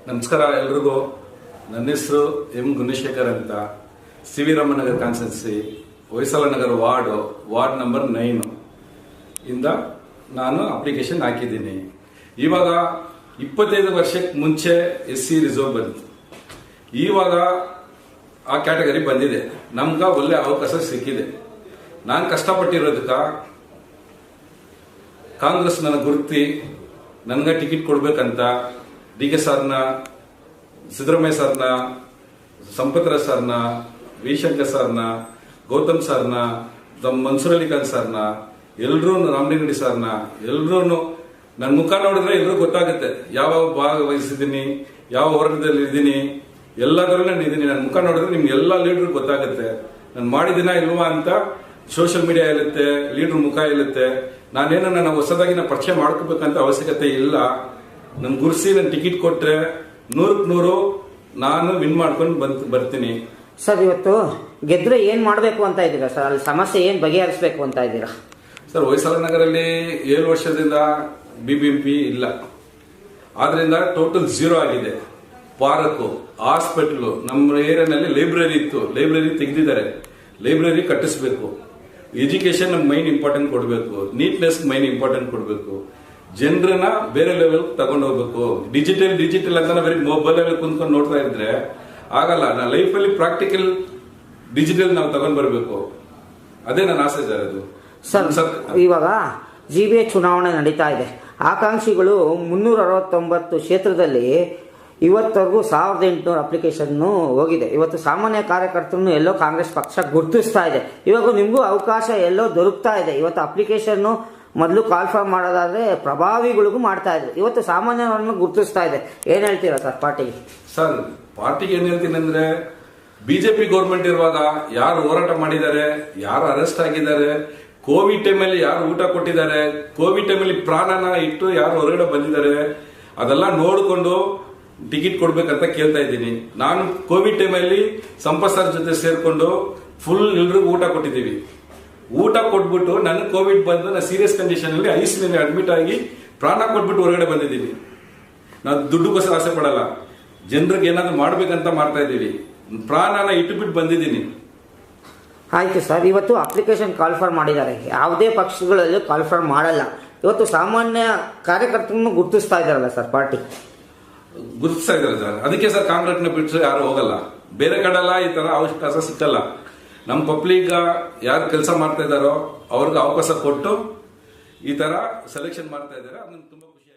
ನಮಸ್ಕಾರ ಎಲ್ರಿಗೂ. ನನ್ನ ಹೆಸರು ಎಂ ಗುಣಶೇಖರ್ ಅಂತ. C V Ramanagara constituency, Hoysala Nagar ward number 9 ಇಂದ ನಾನು ಅಪ್ಲಿಕೇಶನ್ ಹಾಕಿದ್ದೀನಿ. ಇವಾಗ 25 ವರ್ಷಕ್ಕೆ ಮುಂಚೆ SC ರಿಸರ್ವ್ ಬಂತು. ಇವಾಗ ಆ ಕ್ಯಾಟಗರಿ ಬಂದಿದೆ. ನಮ್ಗೆ ಒಳ್ಳೆ ಅವಕಾಶ ಸಿಕ್ಕಿದೆ. ನಾನು ಕಷ್ಟಪಟ್ಟಿರೋದಕ್ಕ ಕಾಂಗ್ರೆಸ್ ನನ್ನ ಗುರುತಿ ನನಗೆ ಟಿಕೆಟ್ ಕೊಡ್ಬೇಕಂತ DK ಸರ್ನ, ಸಿದ್ದರಾಮಯ್ಯ ಸರ್ನ, ಸಂಪತ್ರಾಜ್ ಸರ್ನ, ವಿ ಶಂಕರ್ ಸರ್ನ, ಗೌತಮ್ ಸರ್ನ, ಮನ್ಸೂರ್ ಅಲಿ ಖಾನ್ ಸರ್ನ, ಎಲ್ರೂ ರಾಮಲಿಂಗಡಿ ಸರ್ನ, ಎಲ್ರೂ ನನ್ನ ಮುಖ ನೋಡಿದ್ರೆ ಎಲ್ರೂ ಗೊತ್ತಾಗುತ್ತೆ ಯಾವ ಭಾಗವಹಿಸಿದ್ದೀನಿ, ಯಾವ ವರ್ಗದಲ್ಲಿ ಇದ್ದೀನಿ, ಎಲ್ಲದರಲ್ಲೂ ನಾನು ಇದ್ದೀನಿ. ನನ್ನ ಮುಖ ನೋಡಿದ್ರೆ ನಿಮ್ಗೆ ಎಲ್ಲ ಲೀಡರ್ ಗೊತ್ತಾಗುತ್ತೆ. ನಾನು ಮಾಡಿದಿನ ಇಲ್ವಾ ಅಂತ ಸೋಷಿಯಲ್ ಮೀಡಿಯಾ ಇರುತ್ತೆ, ಲೀಡರ್ ಮುಖ ಇರುತ್ತೆ. ನಾನೇನೋ ನನ್ನ ಹೊಸದಾಗಿ ಪರಿಚಯ ಮಾಡ್ಕೋಬೇಕಂತ ಅವಶ್ಯಕತೆ ಇಲ್ಲ. ನನ್ ಗುರ್ಸಿ ನನ್ ಟಿಕೆಟ್ ಕೊಟ್ರೆ 100ಕ್ಕೆ 100 ನಾನು ವಿನ್ ಮಾಡ್ಕೊಂಡು ಬರ್ತೀನಿ. ಸರ್, ಇವತ್ತು ಗೆದ್ರೆ ಏನ್ ಮಾಡ್ಬೇಕು ಅಂತ ಇದ್ದೀರಾ ಸರ್? ಅಲ್ಲಿ ಸಮಸ್ಯೆ ಏನ್ ಬಗೆಹರಿಸಬೇಕು ಅಂತ ಇದ್ದೀರಾ ಸರ್? ಹೊಯ್ಸಳ ನಗರಲ್ಲಿ 7 ವರ್ಷದಿಂದ BBMP ಇಲ್ಲ. ಆದ್ರಿಂದ ಟೋಟಲ್ 0 ಆಗಿದೆ. ಪಾರ್ಕ್, ಹಾಸ್ಪಿಟಲ್, ನಮ್ಮ ಏರಿಯಾನಲ್ಲಿ ಲೈಬ್ರರಿ ಇತ್ತು, ಲೈಬ್ರರಿ ತೆಗೆದಿದ್ದಾರೆ. ಲೈಬ್ರರಿ ಕಟ್ಟಿಸ್ಬೇಕು. ಎಜುಕೇಶನ್ ಮೈನ್ ಇಂಪಾರ್ಟೆಂಟ್ ಕೊಡಬೇಕು. ನೀಟ್ನೆಸ್ ಮೈನ್ ಇಂಪಾರ್ಟೆಂಟ್ ಕೊಡಬೇಕು. ಜನರನ್ನ ಬೇರೆ ಲೆವೆಲ್ ತಗೊಂಡು ಹೋಗ್ಬೇಕು. ಡಿಜಿಟಲ್ ಅಂತ ಬರೀ ಮೊಬೈಲ್ ಅಲ್ಲಿ ಕುಂತ್ಕೊಂಡು ನೋಡ್ತಾ ಇದ್ರೆ ಆಗಲ್ಲ. ನಾ ಲೈಫಲ್ಲಿ ಪ್ರಾಕ್ಟಿಕಲ್ ಡಿಜಿಟಲ್ ನಾವು ತಗೊಂಡ್ ಬರ್ಬೇಕು. ಅದೇ ನನ್ನ ಆಸೆ ಸರ್. ಅದು ಸರ್, ಇವಾಗ GBA ಚುನಾವಣೆ ನಡೀತಾ ಇದೆ. ಆಕಾಂಕ್ಷಿಗಳು 369 ಕ್ಷೇತ್ರದಲ್ಲಿ ಇವತ್ತವರೆಗೂ 1800 ಅಪ್ಲಿಕೇಶನ್ ಹೋಗಿದೆ. ಇವತ್ತು ಸಾಮಾನ್ಯ ಕಾರ್ಯಕರ್ತರನ್ನು ಎಲ್ಲೋ ಕಾಂಗ್ರೆಸ್ ಪಕ್ಷ ಗುರುತಿಸ್ತಾ ಇದೆ. ಇವಾಗ ನಿಮಗೂ ಅವಕಾಶ ಎಲ್ಲೋ ದೊರಕ್ತಾ ಇದೆ. ಇವತ್ತು ಅಪ್ಲಿಕೇಶನ್ ಮೊದಲು ಕಾಲ್ಫಾರ್ಮ್ ಮಾಡೋದಾದ್ರೆ ಪ್ರಭಾವಿಗಳಿಗೂ ಮಾಡ್ತಾ ಇದ್ರು. ಇವತ್ತು ಸಾಮಾನ್ಯರನ್ನು ಗುರುತಿಸ್ತಾ ಇದೆ. ಏನ್ ಹೇಳ್ತೀರಾ ಸರ್ ಪಾರ್ಟಿಗೆ? ಸರ್, ಪಾರ್ಟಿಗೆ ಏನ್ ಹೇಳ್ತೀನಿ ಅಂದ್ರೆ, ಬಿಜೆಪಿ ಗೌರ್ಮೆಂಟ್ ಇರುವಾಗ ಯಾರು ಹೋರಾಟ ಮಾಡಿದ್ದಾರೆ, ಯಾರು ಅರೆಸ್ಟ್ ಆಗಿದ್ದಾರೆ, ಕೋವಿಡ್ ಟೈಮಲ್ಲಿ ಯಾರು ಊಟ ಕೊಟ್ಟಿದ್ದಾರೆ, ಕೋವಿಡ್ ಟೈಮಲ್ಲಿ ಪ್ರಾಣನ ಇಟ್ಟು ಯಾರು ಹೊರಗಡೆ ಬಂದಿದ್ದಾರೆ, ಅದೆಲ್ಲ ನೋಡಿಕೊಂಡು ಟಿಕೆಟ್ ಕೊಡ್ಬೇಕಂತ ಕೇಳ್ತಾ ಇದ್ದೀನಿ. ನಾನು ಕೋವಿಡ್ ಟೈಮಲ್ಲಿ ಸಂಪತ್ ಸರ್ ಜೊತೆ ಸೇರ್ಕೊಂಡು ಫುಲ್ ಎಲ್ರಿಗೂ ಊಟ ಕೊಟ್ಟಿದ್ದೀವಿ. ಊಟ ಕೊಟ್ಬಿಟ್ಟು ನನಗೆ ಕೋವಿಡ್ ಬಂದು ನಾನು ಸೀರಿಯಸ್ ಕಂಡೀಷನ್ ಅಲ್ಲಿ ಐಸಿಯುನಲ್ಲಿ ಅಡ್ಮಿಟ್ ಆಗಿ ಪ್ರಾಣ ಕೊಟ್ಬಿಟ್ಟು ಹೊರಗಡೆ ಬಂದಿದ್ದೀವಿ. ನಾವು ದುಡ್ಡುಗೋಸ್ಕರ ಆಸೆ ಪಡಲ್ಲ. ಜನರಿಗೆ ಏನಾದ್ರು ಮಾಡ್ಬೇಕಂತ ಮಾಡ್ತಾ ಇದ್ದೀವಿ. ಪ್ರಾಣನ ಇಟ್ಟುಬಿಟ್ಟು ಬಂದಿದ್ದೀನಿ. ಆಯ್ತು ಸರ್, ಇವತ್ತು ಅಪ್ಲಿಕೇಶನ್ ಕಾಲ್ಫಾರ್ಮ್ ಮಾಡಿದ್ದಾರೆ. ಯಾವುದೇ ಪಕ್ಷಗಳಲ್ಲಿ ಕಾಲ್ಫಾರ್ಮ್ ಮಾಡಲ್ಲ. ಇವತ್ತು ಸಾಮಾನ್ಯ ಕಾರ್ಯಕರ್ತರನ್ನು ಗುರುತಿಸ್ತಾ ಇದ್ದಾರಲ್ಲ ಸರ್ ಪಾರ್ಟಿ? ಗುರುತಿಸ್ತಾ ಇದ್ದಾರೆ ಸರ್. ಅದಕ್ಕೆ ಸರ್ ಕಾಂಗ್ರೆಸ್ನ ಬಿಟ್ಟರೆ ಯಾರು ಹೋಗಲ್ಲ. ಬೇರೆ ಕಡೆಲ್ಲ ಈ ತರ ಅವಕಾಶ ಸಿಕ್ಕಲ್ಲ. ನಮ್ಮ ಪಬ್ಲಿಕ್ ಯಾರು ಕೆಲಸ ಮಾಡ್ತಾ ಇದ್ದಾರೋ ಅವ್ರಿಗೆ ಅವಕಾಶ ಕೊಟ್ಟು ಈ ತರ ಸೆಲೆಕ್ಷನ್ ಮಾಡ್ತಾ ಇದ್ದಾರೆ. ಅದನ್ನು ತುಂಬಾ ಖುಷಿ